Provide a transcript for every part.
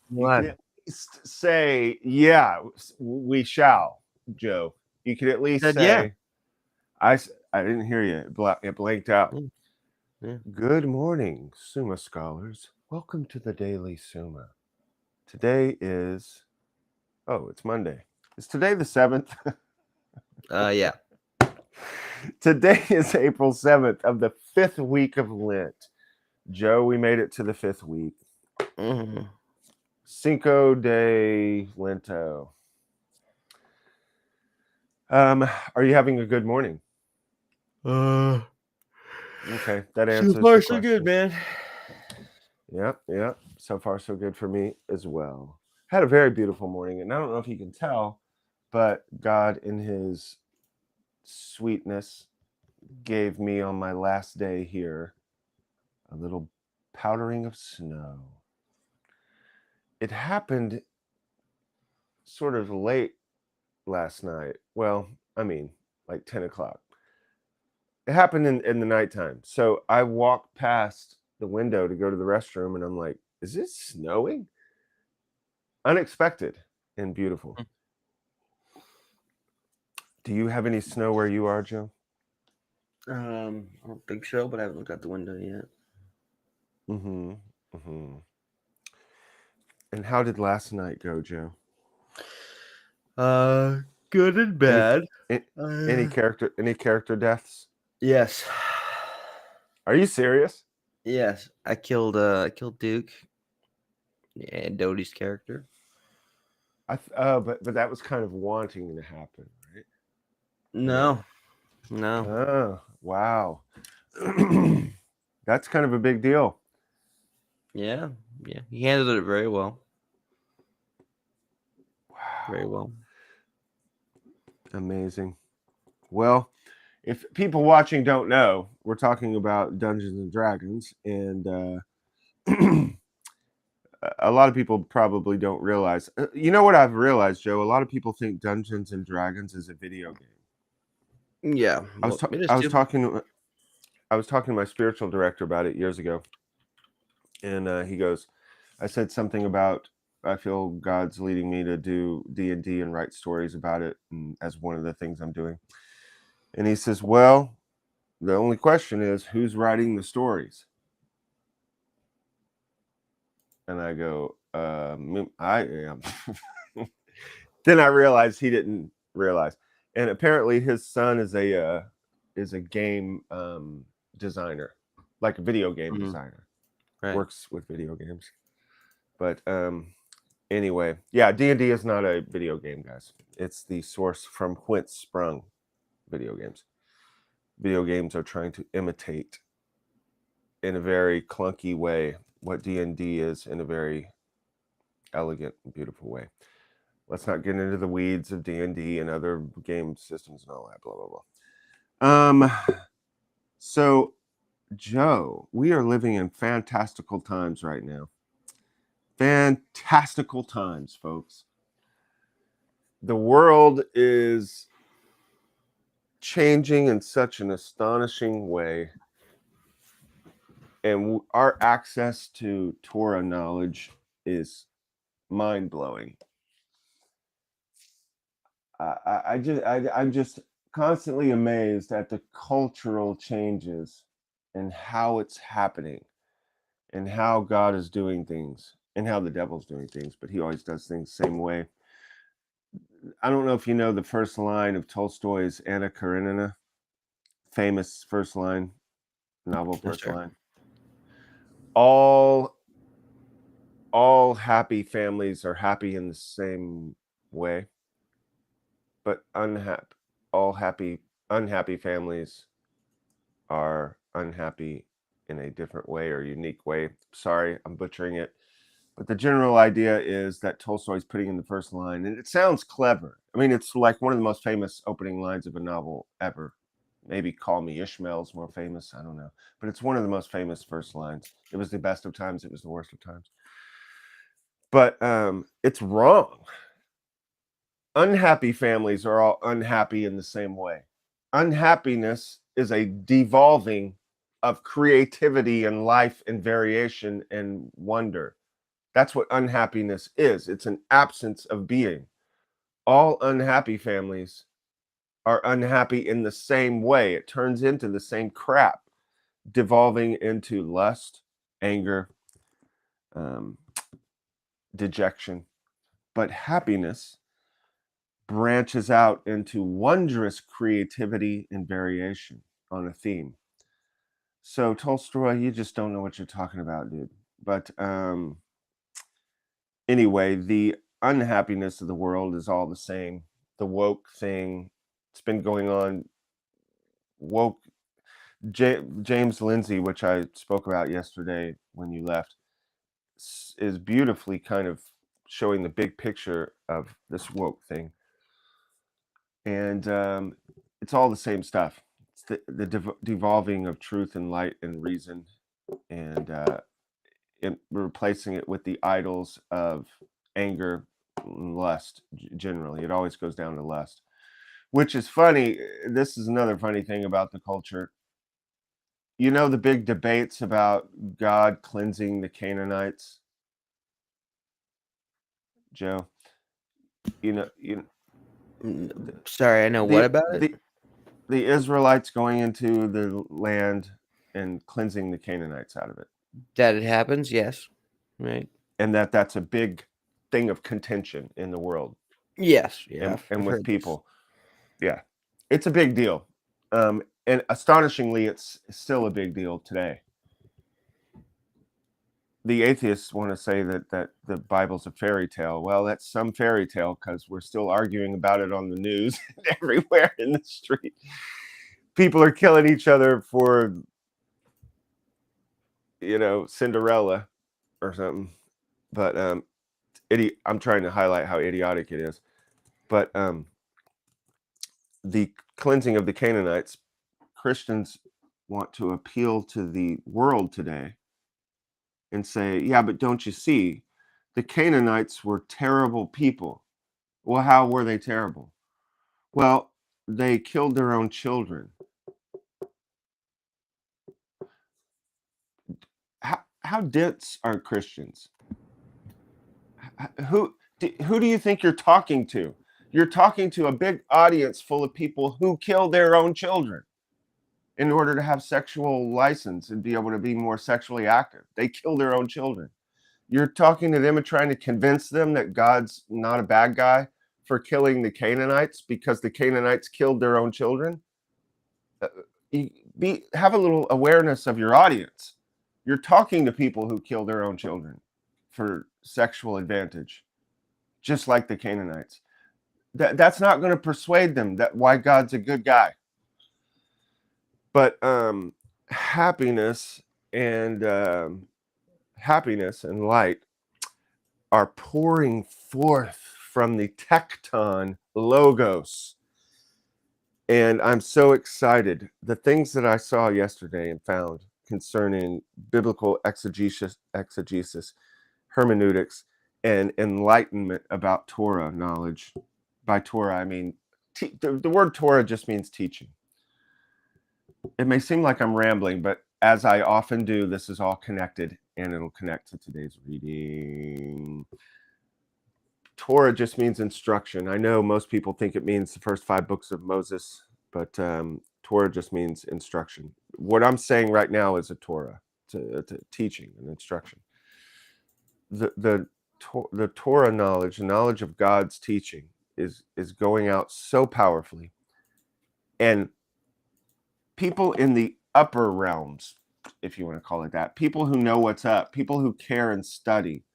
You can What? at least say, yeah, we shall, Joe. You could at least Said yeah. say, I didn't hear you. It blanked out. Mm, yeah. Good morning, Summa scholars. Welcome to the Daily Summa. Today is, it's Monday. Is today the 7th? Yeah. Today is April 7th of the 5th week of Lent. Joe, we made it to the 5th week. Mm-hmm. Cinco de Lento. Are you having a good morning? Uh, Okay, that so answers far the so good, question. man. Yeah. So far, so good for me as well. Had a very beautiful morning, and I don't know if you can tell, but God, in His sweetness, gave me on my last day here a little powdering of snow. It happened sort of late last night. Well, I mean, like 10 o'clock. It happened in the nighttime. So I walked past the window to go to the restroom, and I'm like, is it snowing? Unexpected and beautiful. Do you have any snow where you are, Joe? I don't think so, but I haven't looked out the window yet. Mm-hmm. Mm-hmm. And how did last night go, Joe? Uh, Good and Any bad. a- Uh, any character deaths? yes. Are you serious? Yes. I killed Duke and Dodie's character. But that was kind of wanting to happen, right? Yeah. No. No. Oh, wow. That's kind of a big deal. Yeah. Yeah. He handled it very well. Very Wow. well. Amazing. Well, if people watching don't know, we're talking about Dungeons and Dragons, and a lot of people probably don't realize. You know what I've realized, Joe? A lot of people think Dungeons and Dragons is a video game. Yeah. Well, it is I was too. talking I was talking to my spiritual director about it years ago, and he goes, I said something about I feel God's leading me to do D&D and write stories about it, and as one of the things I'm doing. And he says, well, the only question is who's writing the stories? And I go, I am. Then I realized he didn't realize. And apparently his son is a game designer, like a video game Mhm. designer, Right. works with video games. But anyway, yeah, D&D is not a video game, guys. It's the source from whence sprung video games. Video games are trying to imitate in a very clunky way what D&D is in a very elegant and beautiful way. Let's not get into the weeds of D&D and other game systems and all that blah blah blah. So Joe, we are living in fantastical times right now. Fantastical times, folks. The world is changing in such an astonishing way, and our access to Torah knowledge is mind blowing. I'm just constantly amazed at the cultural changes and how it's happening and how God is doing things and how the devil's doing things, but he always does things the same way. I don't know if you know the first line of Tolstoy's Anna Karenina, famous first line, novel Yes, first sir. line. All all happy families are happy in the same way, but unhappy families are unhappy in a different way or unique way. Sorry, I'm butchering it. But the general idea is that Tolstoy's putting in the first line, and it sounds clever. I mean, it's like one of the most famous opening lines of a novel ever. Maybe Call Me Ishmael's more famous. I don't know. But it's one of the most famous first lines. It was the best of times, it was the worst of times. But it's wrong. Unhappy families are all unhappy in the same way. Unhappiness is a devolving of creativity and life and variation and wonder. That's what unhappiness is. It's an absence of being. All unhappy families are unhappy in the same way. It turns into the same crap, devolving into lust, anger, dejection. But happiness branches out into wondrous creativity and variation on a theme. So Tolstoy, you just don't know what you're talking about, dude. But anyway, the unhappiness of the world is all the same. The woke thing, it's been going on. Woke James Lindsay, which I spoke about yesterday when you left, is beautifully kind of showing the big picture of this woke thing. And it's all the same stuff. It's the devolving of truth and light and reason, and replacing it with the idols of anger and lust. Generally, it always goes down to lust, which is funny. This is another funny thing about the culture. You know the big debates about God cleansing the Canaanites, Joe. You Sorry, I know what the about it? the Israelites going into the land and cleansing the Canaanites out of it, That it happens, yes. Right. and that's a big thing of contention in the world Yes, yeah. and I've with heard this. people. Yeah, it's a big deal, and astonishingly, it's still a big deal today. The atheists want to say that the Bible's a fairy tale. Well, that's some fairy tale because we're still arguing about it on the news and everywhere in the street. People are killing each other for, Cinderella or something. But I'm trying to highlight how idiotic it is. But the cleansing of the Canaanites, Christians want to appeal to the world today and say, yeah, but don't you see, the Canaanites were terrible people. Well, how were they terrible? Well, they killed their own children. How dense are Christians? Who do you think you're talking to? You're talking to a big audience full of people who kill their own children in order to have sexual license and be able to be more sexually active. They kill their own children. You're talking to them and trying to convince them that God's not a bad guy for killing the Canaanites because the Canaanites killed their own children. Have a little awareness of your audience. You're talking to people who kill their own children for sexual advantage, just like the Canaanites. That's not going to persuade them that why God's a good guy. But happiness and light are pouring forth from the tecton logos. And I'm so excited. The things that I saw yesterday and found concerning biblical exegesis, hermeneutics, and enlightenment about Torah knowledge. By Torah, I mean, the word Torah just means teaching. It may seem like I'm rambling, but as I often do, this is all connected, and it'll connect to today's reading. Torah just means instruction. I know most people think it means the first 5 books of Moses, but Torah just means instruction. What I'm saying right now is a Torah, it's a teaching, an instruction. The Torah knowledge, the knowledge of God's teaching, is going out so powerfully, and people in the upper realms, if you want to call it that, people who know what's up, people who care and study,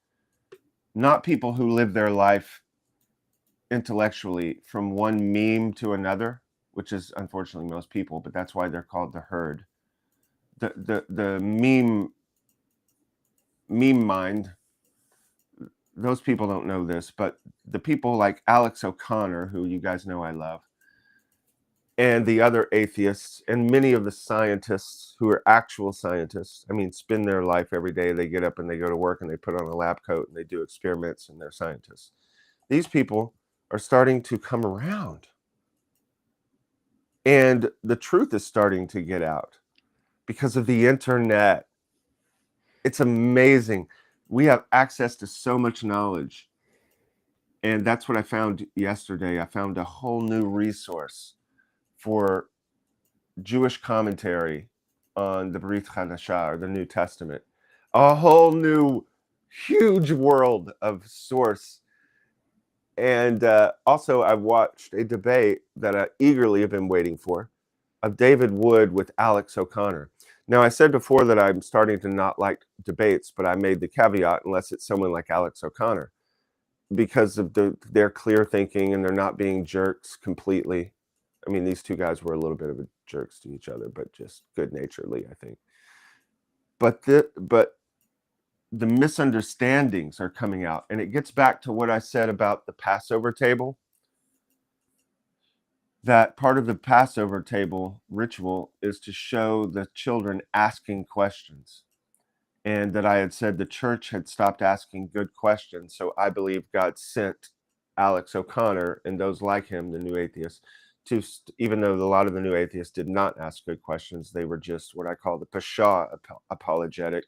not people who live their life intellectually from one meme to another, which is unfortunately most people, but that's why they're called the herd. The meme mind, those people don't know this, but the people like Alex O'Connor, who you guys know I love, and the other atheists, and many of the scientists who are actual scientists, I mean, spend their life every day. They get up and they go to work and they put on a lab coat and they do experiments and they're scientists. These people are starting to come around. And the truth is starting to get out because of the internet. It's amazing. We have access to so much knowledge. And that's what I found yesterday. I found a whole new resource for Jewish commentary on the Brit Hadashah, or the New Testament. A whole new, huge world of source. And also, I watched a debate that I eagerly have been waiting for, of David Wood with Alex O'Connor. Now, I said before that I'm starting to not like debates, but I made the caveat unless it's someone like Alex O'Connor, because of their clear thinking and they're not being jerks completely. I mean, these two guys were a little bit of jerks to each other, but just good naturedly, I think. But the misunderstandings are coming out, and it gets back to what I said about the Passover table. That part of the Passover table ritual is to show the children asking questions. And that I had said the church had stopped asking good questions. So I believe God sent Alex O'Connor and those like him, the new atheists, to, even though a lot of the new atheists did not ask good questions, they were just what I call the Pesha apologetic.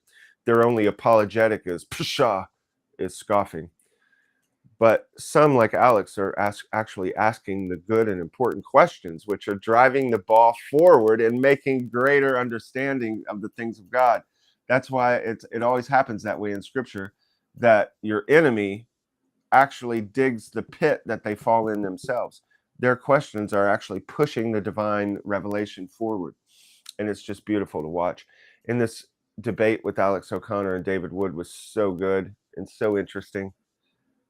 Their only apologetic is Pesha, is scoffing. But some, like Alex, are actually asking the good and important questions, which are driving the ball forward and making greater understanding of the things of God. That's why it always happens that way in Scripture, that your enemy actually digs the pit that they fall in themselves. Their questions are actually pushing the divine revelation forward, and it's just beautiful to watch. In this debate with Alex O'Connor and David Wood was so good and so interesting.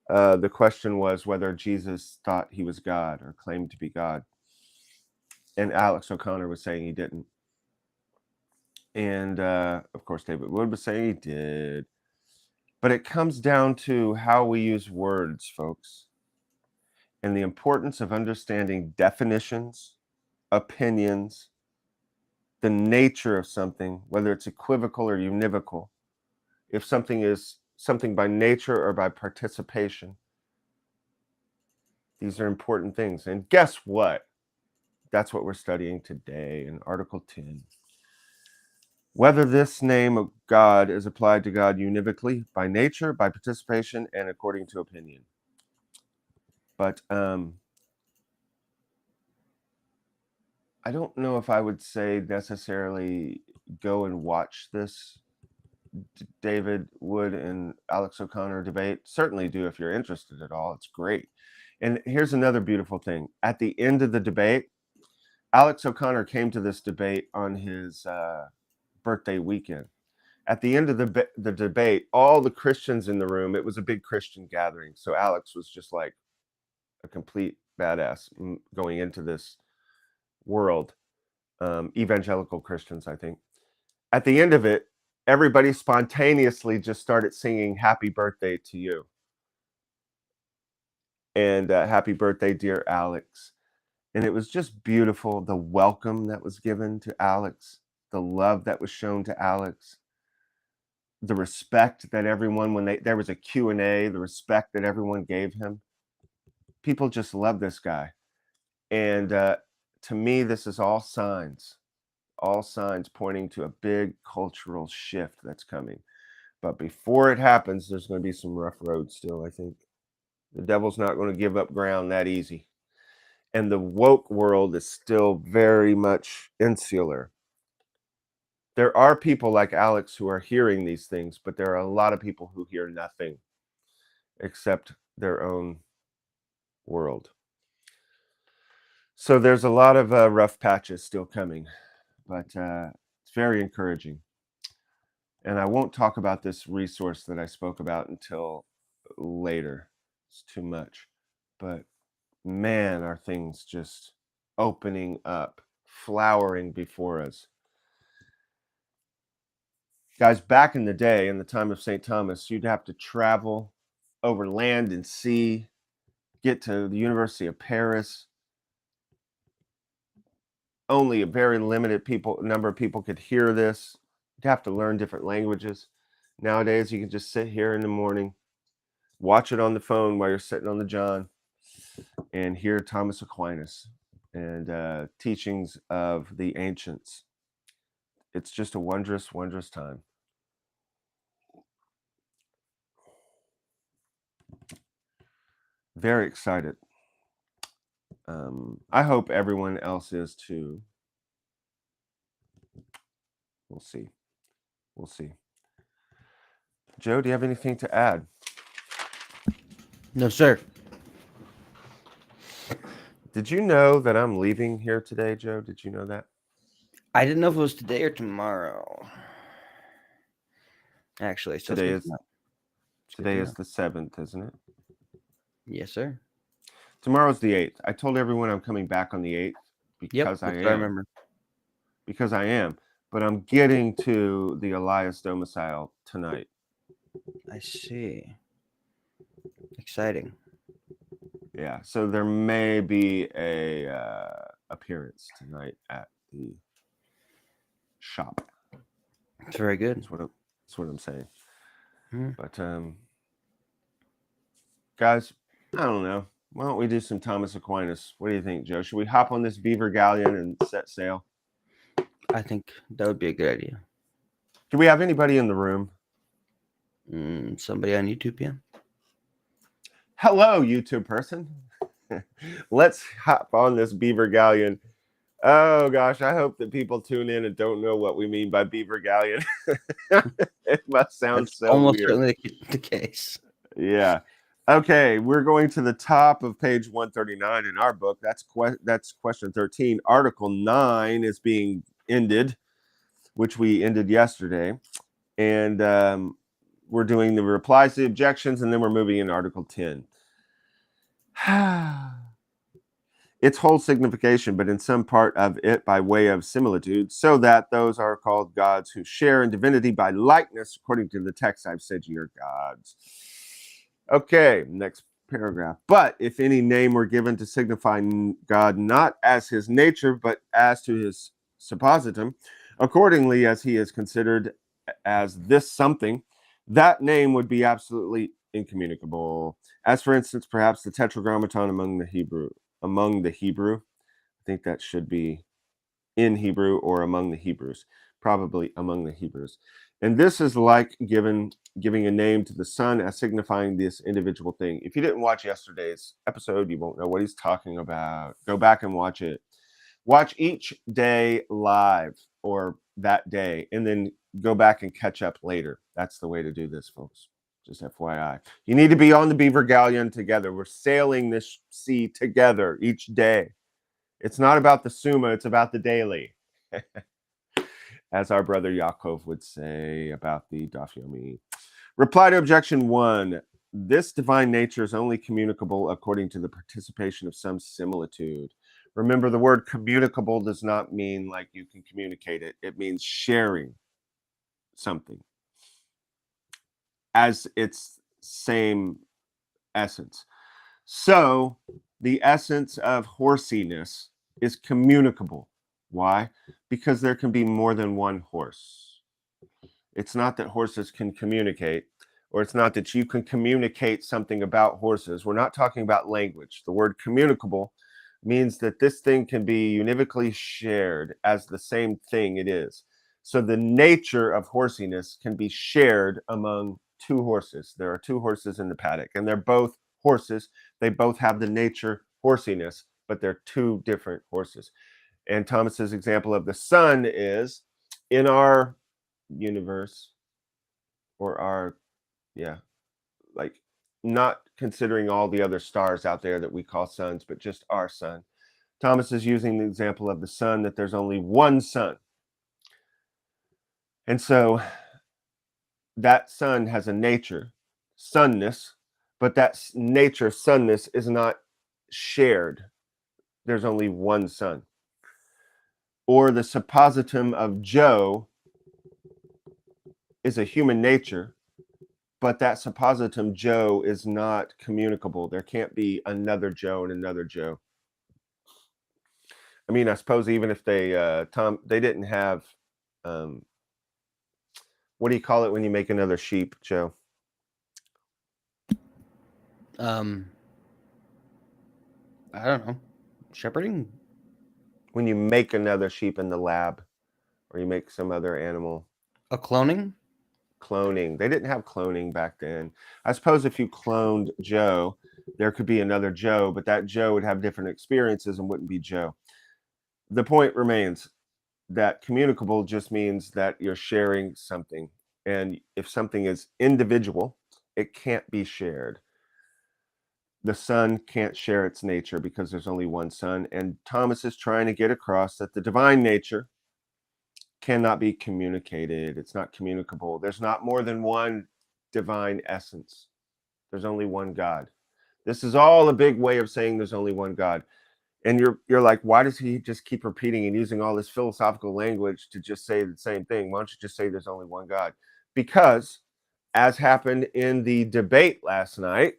The question was whether Jesus thought he was God or claimed to be God. And Alex O'Connor was saying he didn't. And of course, David Wood was saying he did. But it comes down to how we use words, folks, and the importance of understanding definitions, opinions, the nature of something, whether it's equivocal or univocal. If something is something by nature or by participation, these are important things. And guess what? That's what we're studying today in Article 10. Whether this name of God is applied to God univocally, by nature, by participation, and according to opinion. But I don't know if I would say necessarily go and watch this David Wood and Alex O'Connor debate. Certainly do if you're interested at all. It's great. And here's another beautiful thing. At the end of the debate, Alex O'Connor came to this debate on his birthday weekend. At the end of the debate, all the Christians in the room, it was a big Christian gathering. So Alex was just like a complete badass going into this world. Evangelical Christians, I think. At the end of it, everybody spontaneously just started singing happy birthday to you. And happy birthday, dear Alex. And it was just beautiful, the welcome that was given to Alex, the love that was shown to Alex, the respect that everyone, when there was a Q&A, the respect that everyone gave him. People just love this guy. And to me, this is all signs pointing to a big cultural shift that's coming. But before it happens, there's going to be some rough roads still, I think. The devil's not going to give up ground that easy. And the woke world is still very much insular. There are people like Alex who are hearing these things, but there are a lot of people who hear nothing except their own world. So there's a lot of rough patches still coming, but it's very encouraging. And I won't talk about this resource that I spoke about until later. It's too much. But man, are things just opening up, flowering before us. Guys, back in the day, in the time of St. Thomas, you'd have to travel over land and sea, get to the University of Paris. Only a very limited number of people could hear this. You'd have to learn different languages. Nowadays, you can just sit here in the morning, watch it on the phone while you're sitting on the John, and hear Thomas Aquinas and teachings of the ancients. It's just a wondrous, wondrous time. Very excited. I hope everyone else is too. We'll see. We'll see. Joe, do you have anything to add? No, sir. Did you know that I'm leaving here today, Joe? Did you know that? I didn't know if it was today or tomorrow. Actually, so Today it's is good to know. the 7th, isn't it? Yes, sir. Tomorrow's the 8th. I told everyone I'm coming back on the 8th Yep, because I that's what I am. remember. Because I am. But I'm getting to the Elias domicile tonight. I see. Exciting. Yeah, so there may be a appearance tonight at the shop. It's very good. That's what I'm saying. Hmm. But guys, I don't know. Why don't we do some Thomas Aquinas? What do you think, Joe? Should we hop on this beaver galleon and set sail? I think that would be a good idea. Do we have anybody in the room? Somebody on YouTube, yeah. Hello, YouTube person. Let's hop on this beaver galleon. Oh gosh, I hope that people tune in and don't know what we mean by beaver galleon. It must sound That's so almost weird. certainly the case. Yeah. Okay, we're going to the top of page 139 in our book. That's question 13. Article 9 is being ended, which we ended yesterday. And we're doing the replies to the objections, and then we're moving into Article 10. Its whole signification, but in some part of it by way of similitude, so that those are called gods who share in divinity by likeness, according to the text I've said ye are gods. Okay, next paragraph. But if any name were given to signify God not as his nature, but as to his suppositum, accordingly as he is considered as this something, that name would be absolutely incommunicable. As for instance, perhaps the tetragrammaton among the Hebrew. I think that should be in Hebrew or among the Hebrews, probably among the Hebrews. And this is like giving a name to the Son as signifying this individual thing. If you didn't watch yesterday's episode, you won't know what he's talking about. Go back and watch it. Watch each day live or that day, and then go back and catch up later. That's the way to do this, folks. Just FYI. You need to be on the Beaver Galleon together. We're sailing this sea together each day. It's not about the Summa, it's about the daily. As our brother Yaakov would say about the Daf Yomi. Reply to objection 1. This divine nature is only communicable according to the participation of some similitude. Remember, the word communicable does not mean like you can communicate it. It means sharing something as its same essence. So the essence of horsiness is communicable. Why? Because there can be more than one horse. It's not that horses can communicate, or it's not that you can communicate something about horses. We're not talking about language. The word communicable means that this thing can be univocally shared as the same thing it is. So the nature of horsiness can be shared among two horses. There are two horses in the paddock, and they're both horses. They both have the nature horsiness, but they're two different horses. And Thomas's example of the sun is in our universe, or our, like, not considering all the other stars out there that we call suns, but just our sun. Thomas is using the example of the sun, that there's only one sun. And so that sun has a nature, sunness, but that nature, sunness, is not shared. There's only one sun. Or the suppositum of Joe is a human nature, but that suppositum Joe is not communicable. There can't be another Joe and another Joe. I mean, I suppose even if they they didn't have what do you call it when you make another sheep, Joe? I don't know. Shepherding? When you make another sheep in the lab, or you make some other animal. A cloning? Cloning. They didn't have cloning back then. I suppose if you cloned Joe, There could be another Joe, but that Joe would have different experiences and wouldn't be Joe. The point remains that communicable just means that you're sharing something. And if something is individual, it can't be shared. The sun can't share its nature because there's only one sun. And Thomas is trying to get across that the divine nature cannot be communicated. It's not communicable. There's not more than one divine essence. There's only one God. This is all a big way of saying there's only one God. And you're like, why does he just keep repeating and using all this philosophical language to just say the same thing? Why don't you just say there's only one God? Because, as happened in the debate last night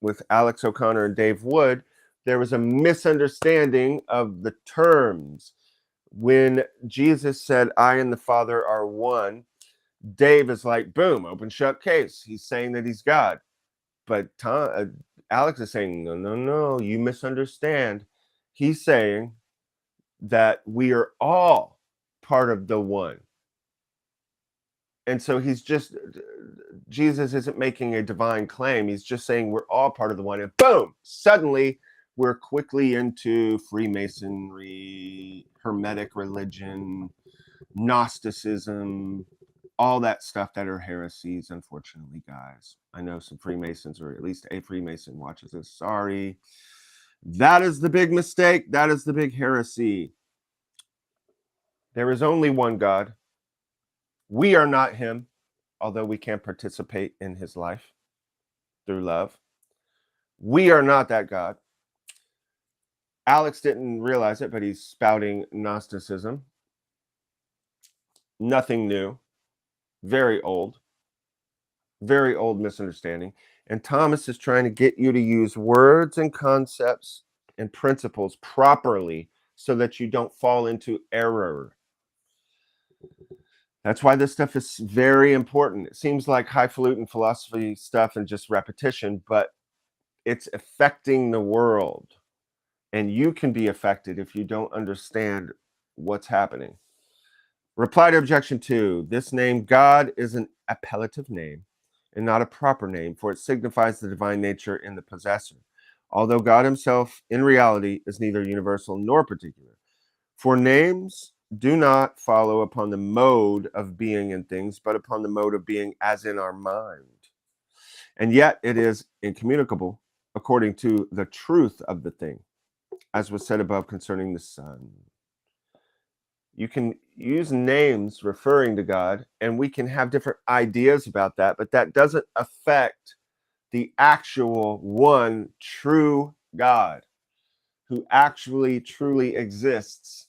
with Alex O'Connor and Dave Wood, there was a misunderstanding of the terms. When Jesus said, I and the Father are one, Dave is like, boom, open shut case. He's saying that he's God. But Alex is saying, no, you misunderstand. He's saying that we are all part of the one. And so Jesus isn't making a divine claim. He's just saying we're all part of the one. And boom, suddenly we're quickly into Freemasonry, Hermetic religion, Gnosticism, all that stuff that are heresies, unfortunately, guys. I know some Freemasons, or at least a Freemason watches this. Sorry. That is the big mistake. That is the big heresy. There is only one God. We are not him, although we can participate in his life through love. We are not that God. Alex didn't realize it, but he's spouting Gnosticism. Nothing new. Very old misunderstanding. And Thomas is trying to get you to use words and concepts and principles properly so that you don't fall into error. That's why this stuff is very important. It seems like highfalutin philosophy stuff and just repetition, but it's affecting the world. And you can be affected if you don't understand what's happening. Reply to objection 2. This name, God, is an appellative name and not a proper name, for it signifies the divine nature in the possessor, although God himself, in reality, is neither universal nor particular. For names do not follow upon the mode of being in things, but upon the mode of being as in our mind. And yet it is incommunicable according to the truth of the thing, as was said above concerning the sun. You can use names referring to God, and we can have different ideas about that, but that doesn't affect the actual one true God who actually truly exists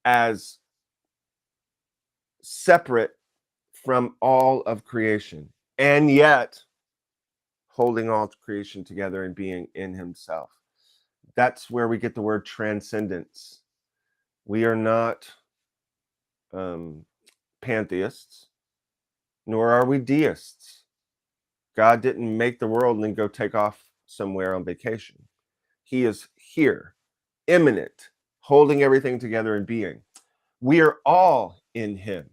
as separate from all of creation, and yet holding all creation together and being in himself. That's where we get the word transcendence. We are not pantheists, nor are we deists. God didn't make the world and then go take off somewhere on vacation. He is here, immanent, holding everything together and being. We are all in him.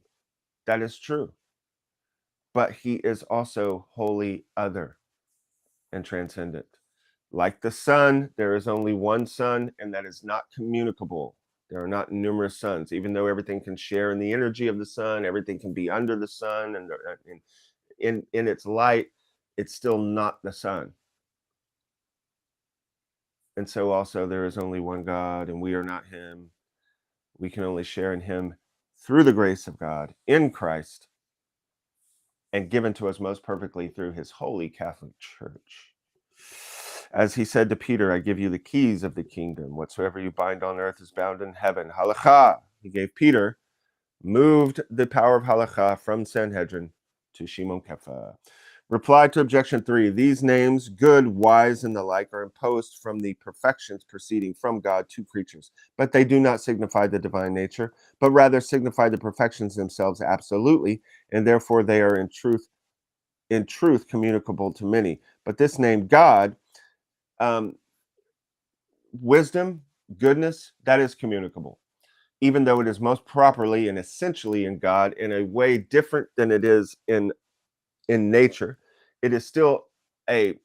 That is true. But he is also wholly other and transcendent. Like the sun, there is only one sun, and that is not communicable. There are not numerous suns, even though everything can share in the energy of the sun, everything can be under the sun, and in its light, it's still not the sun. And so also there is only one God, and we are not him. We can only share in him through the grace of God in Christ, and given to us most perfectly through his holy Catholic Church. As he said to Peter, I give you the keys of the kingdom. Whatsoever you bind on earth is bound in heaven. Halakha. He gave Peter, moved the power of halakha from Sanhedrin to Shimon Kefa. Reply to objection 3. These names, good, wise, and the like, are imposed from the perfections proceeding from God to creatures, but they do not signify the divine nature, but rather signify the perfections themselves absolutely, and therefore they are in truth communicable to many. But this name, God, wisdom, goodness, that is communicable, even though it is most properly and essentially in God in a way different than it is in nature. It is still a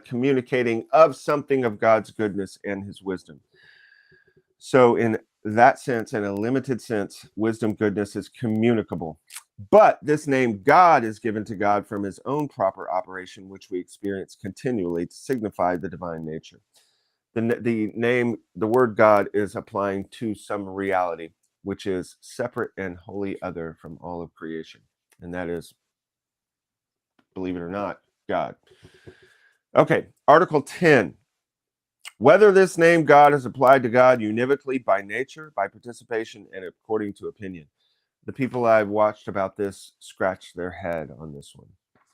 communicating of something of God's goodness and his wisdom. So in that sense, in a limited sense, wisdom, goodness is communicable. But this name God is given to God from his own proper operation, which we experience continually to signify the divine nature. The word God is applying to some reality, which is separate and wholly other from all of creation. And that is, believe it or not, God. Okay, Article 10. Whether this name God is applied to God univocally by nature, by participation, and according to opinion. The people I've watched about this scratch their head on this one.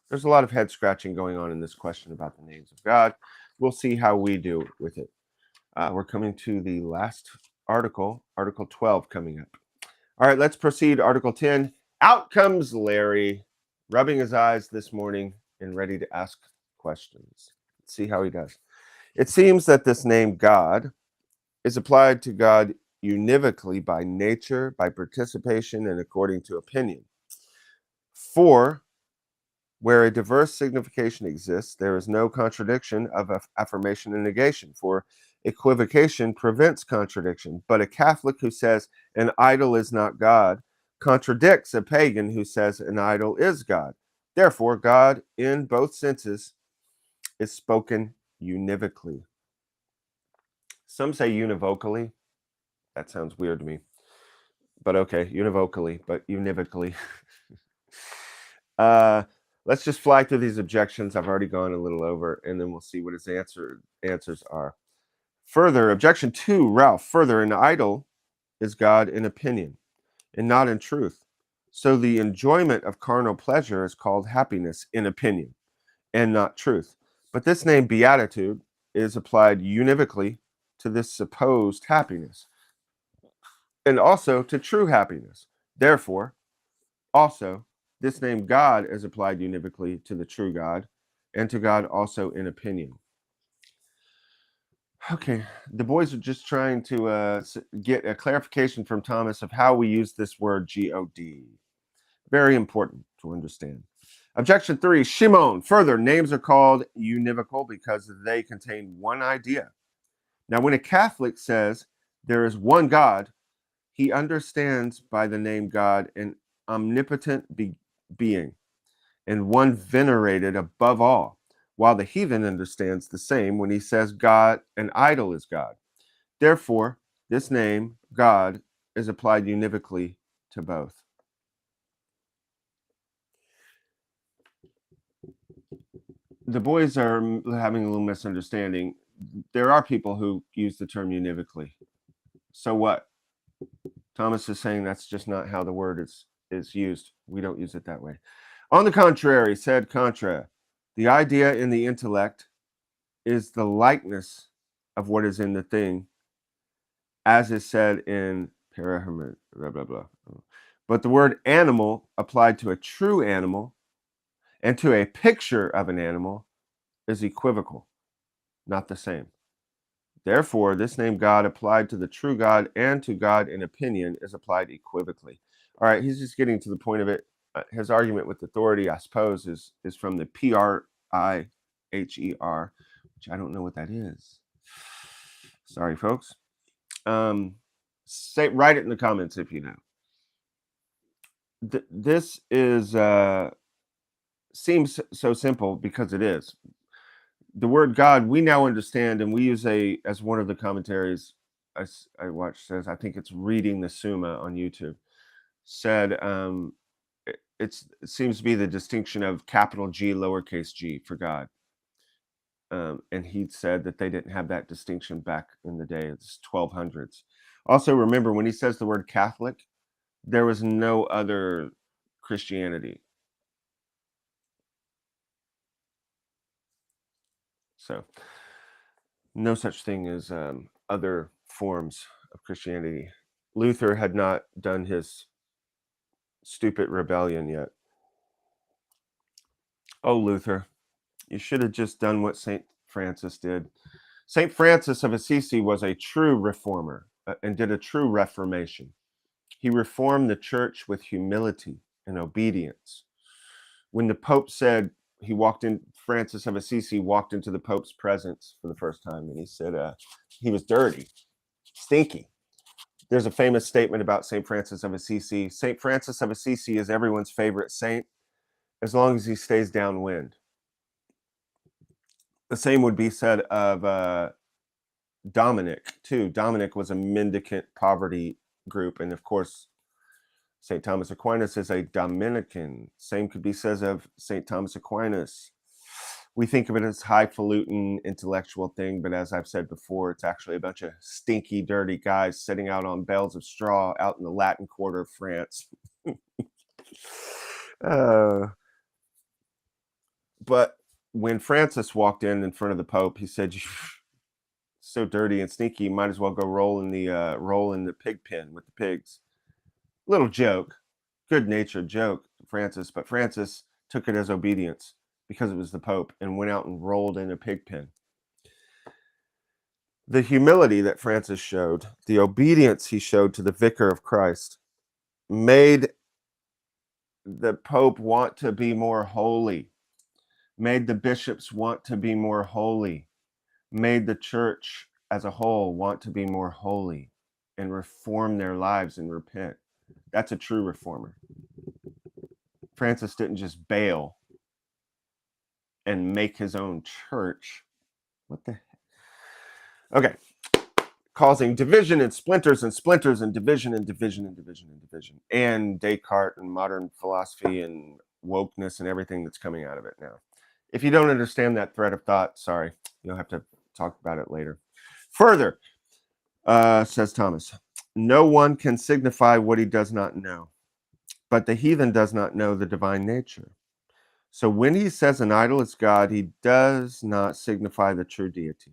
There's a lot of head scratching going on in this question about the names of God. We'll see how we do with it. We're coming to the last article, Article 12 coming up. All right, let's proceed. Article 10. Out comes Larry, rubbing his eyes this morning and ready to ask questions. Let's see how he does. It seems that this name God is applied to God univocally by nature, by participation, and according to opinion. For where a diverse signification exists, there is no contradiction of affirmation and negation, for equivocation prevents contradiction. But a Catholic who says an idol is not God contradicts a pagan who says an idol is God. Therefore, God, in both senses, is spoken univocally. Some say univocally. That sounds weird to me. But okay, univocally, but univocally. Let's just fly through these objections. I've already gone a little over, and then we'll see what his answers are. Further, objection 2, Ralph. Further, an idol is God in opinion and not in truth. So the enjoyment of carnal pleasure is called happiness in opinion and not truth. But this name beatitude is applied univocally to this supposed happiness and also to true happiness. Therefore, also, this name God is applied univocally to the true God and to God also in opinion. Okay, the boys are just trying to get a clarification from Thomas of how we use this word God. Very important to understand. Objection 3, Shimon. Further, names are called univocal because they contain one idea. Now, when a Catholic says there is one God, he understands by the name God an omnipotent being and one venerated above all, while the heathen understands the same when he says God, an idol is God. Therefore, this name, God, is applied univocally to both. The boys are having a little misunderstanding. There are people who use the term univocally. So what? Thomas is saying that's just not how the word is used. We don't use it that way. On the contrary, said Contra, the idea in the intellect is the likeness of what is in the thing, as is said in Parahermet, blah, blah, blah. But the word animal applied to a true animal and to a picture of an animal is equivocal, not the same. Therefore, this name God applied to the true God and to God in opinion is applied equivocally. All right, he's just getting to the point of it. His argument with authority, I suppose, is from the Priher, which I don't know what that is. Sorry, folks. Write it in the comments if you know. This is seems so simple because it is. The word God, we now understand, and we use as one of the commentaries I watched says, I think it's reading the Summa on YouTube, said it seems to be the distinction of capital G, lowercase g for God. And he said that they didn't have that distinction back in the day, it's 1200s. Also, remember, when he says the word Catholic, there was no other Christianity. So, no such thing as other forms of Christianity. Luther had not done his stupid rebellion yet. Oh, Luther, you should have just done what St. Francis did. St. Francis of Assisi was a true reformer and did a true reformation. He reformed the church with humility and obedience. When the Pope said, he walked in Francis of Assisi walked into the Pope's presence for the first time, and he said he was dirty, stinky. There's a famous statement about St. Francis of Assisi. St. Francis of Assisi is everyone's favorite saint as long as he stays downwind. The same would be said of Dominic, too. Dominic was a mendicant poverty group, and of course, St. Thomas Aquinas is a Dominican. Same could be said of St. Thomas Aquinas. We think of it as highfalutin intellectual thing, but as I've said before, it's actually a bunch of stinky, dirty guys sitting out on bales of straw out in the Latin Quarter of France. But when Francis walked in front of the Pope, he said, "So dirty and sneaky, you might as well go roll in the pig pen with the pigs." Little joke, good-natured joke, Francis, but Francis took it as obedience because it was the Pope and went out and rolled in a pig pen. The humility that Francis showed, the obedience he showed to the vicar of Christ, made the Pope want to be more holy, made the bishops want to be more holy, made the church as a whole want to be more holy and reform their lives and repent. That's a true reformer. Francis didn't just bail and make his own church. What the heck? Okay. Causing division and splinters and splinters and division and division and division and division. And Descartes and modern philosophy and wokeness and everything that's coming out of it now. If you don't understand that thread of thought, sorry, you'll have to talk about it later. Further, says Thomas, no one can signify what he does not know, but the heathen does not know the divine nature. So when he says an idol is God, he does not signify the true deity.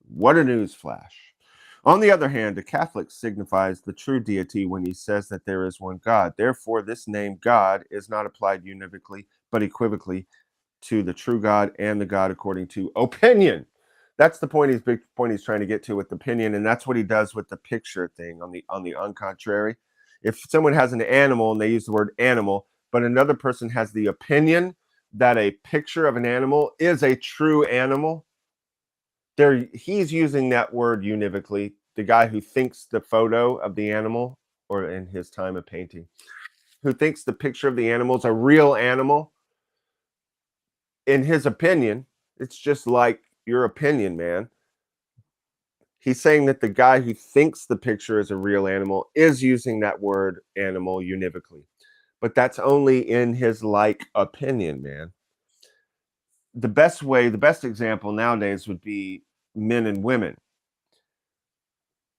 What a newsflash. On the other hand, a Catholic signifies the true deity when he says that there is one God. Therefore, this name God is not applied univocally, but equivocally to the true God and the God according to opinion. That's the point he's trying to get to with opinion, and that's what he does with the picture thing on the contrary. If someone has an animal and they use the word animal, but another person has the opinion that a picture of an animal is a true animal, he's using that word univocally. The guy who thinks the photo of the animal, or in his time of painting, who thinks the picture of the animal is a real animal, in his opinion, it's just like your opinion, man. He's saying that the guy who thinks the picture is a real animal is using that word animal univocally. But that's only in his opinion, man. The best example nowadays would be men and women.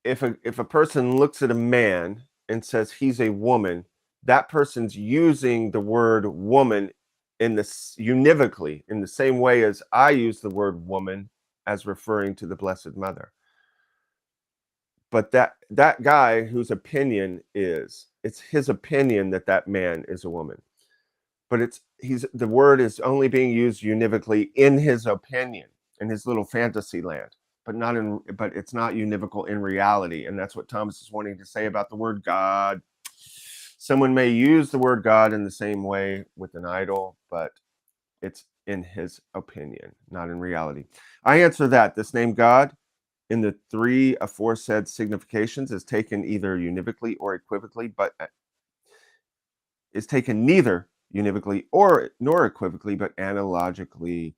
If a person looks at a man and says he's a woman, that person's using the word woman in this univocally, in the same way as I use the word woman as referring to the Blessed Mother. But that guy whose opinion it's his opinion that man is a woman. But the word is only being used univocally in his opinion, in his little fantasy land, but it's not univocal in reality. And that's what Thomas is wanting to say about the word God. Someone may use the word God in the same way with an idol, but it's in his opinion, not in reality. I answer that this name God in the three aforesaid significations is taken either univocally or equivocally, but is taken neither univocally nor equivocally, but analogically.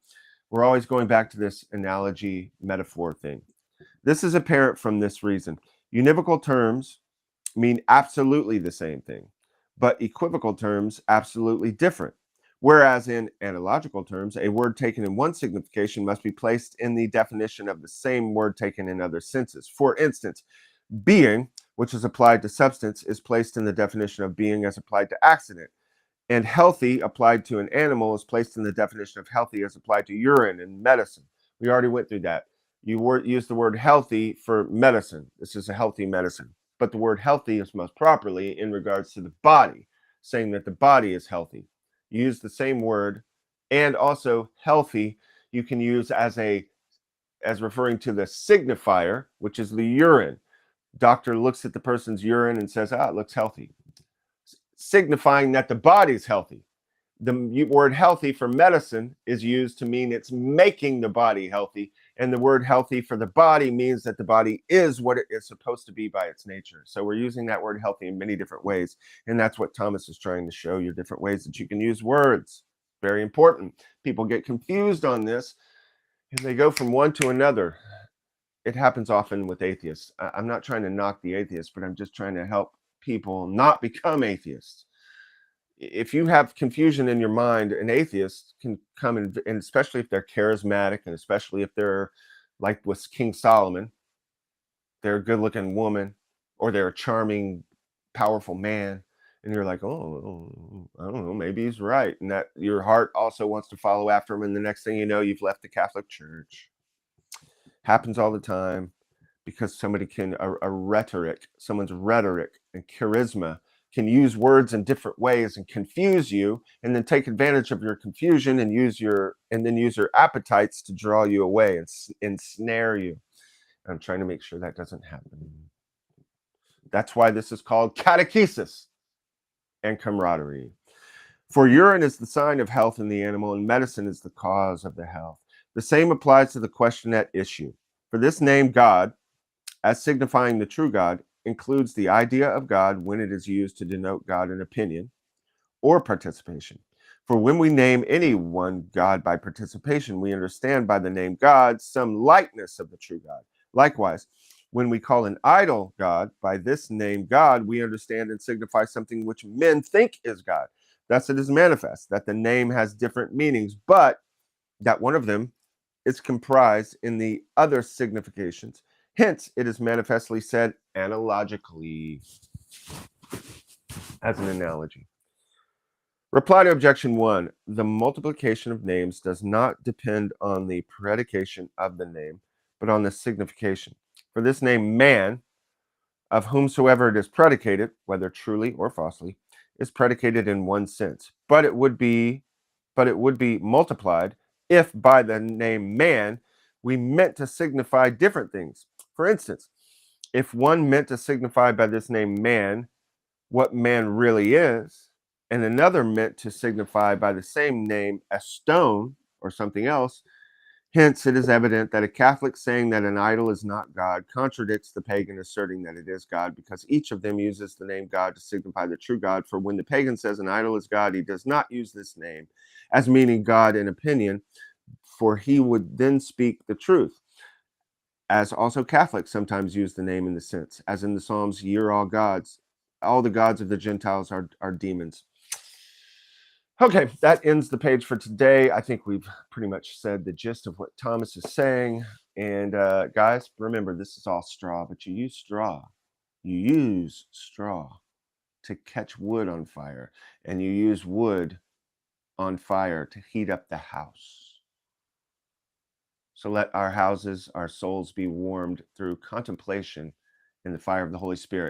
We're always going back to this analogy metaphor thing. This is apparent from this reason. Univocal terms mean absolutely the same thing, but equivocal terms absolutely different. Whereas in analogical terms, a word taken in one signification must be placed in the definition of the same word taken in other senses. For instance, being, which is applied to substance, is placed in the definition of being as applied to accident. And healthy, applied to an animal, is placed in the definition of healthy as applied to urine and medicine. We already went through that. You use the word healthy for medicine. This is a healthy medicine. But the word healthy is most properly in regards to the body, saying that the body is healthy. You use the same word, and also healthy you can use as referring to the signifier, which is the urine. Doctor looks at the person's urine and says, it looks healthy, signifying that the body's healthy. The word healthy for medicine is used to mean it's making the body healthy. And the word healthy for the body means that the body is what it is supposed to be by its nature. So we're using that word healthy in many different ways. And that's what Thomas is trying to show you, different ways that you can use words. Very important. People get confused on this and they go from one to another. It happens often with atheists. I'm not trying to knock the atheists, but I'm just trying to help people not become atheists. If you have confusion in your mind, an atheist can come and especially if they're charismatic, and especially if they're like with King Solomon, they're a good looking woman, or they're a charming, powerful man. And you're like, oh, I don't know, maybe he's right. And that your heart also wants to follow after him. And the next thing you know, you've left the Catholic Church. Happens all the time because somebody can, someone's rhetoric and charisma can use words in different ways and confuse you, and then take advantage of your confusion and use your appetites to draw you away and ensnare you. I'm trying to make sure that doesn't happen. That's why this is called catechesis and camaraderie. For urine is the sign of health in the animal, and medicine is the cause of the health. The same applies to the question at issue. For this name, God, as signifying the true God, includes the idea of God when it is used to denote God in opinion or participation. For when we name any one God by participation, we understand by the name God some likeness of the true God. Likewise, when we call an idol God by this name God, we understand and signify something which men think is God. Thus it is manifest that the name has different meanings, but that one of them is comprised in the other significations. Hence, it is manifestly said analogically, as an analogy. Reply to objection 1. The multiplication of names does not depend on the predication of the name, but on the signification. For this name, man, of whomsoever it is predicated, whether truly or falsely, is predicated in one sense. But it would be multiplied if by the name man we meant to signify different things. For instance, if one meant to signify by this name man what man really is, and another meant to signify by the same name a stone or something else, hence it is evident that a Catholic saying that an idol is not God contradicts the pagan asserting that it is God, because each of them uses the name God to signify the true God. For when the pagan says an idol is God, he does not use this name as meaning God in opinion, for he would then speak the truth. As also Catholics sometimes use the name in the sense, as in the Psalms, ye are all gods. All the gods of the Gentiles are demons. Okay, that ends the page for today. I think we've pretty much said the gist of what Thomas is saying. And guys, remember, this is all straw, but you use straw. You use straw to catch wood on fire, and you use wood on fire to heat up the house. So let our houses, our souls be warmed through contemplation in the fire of the Holy Spirit.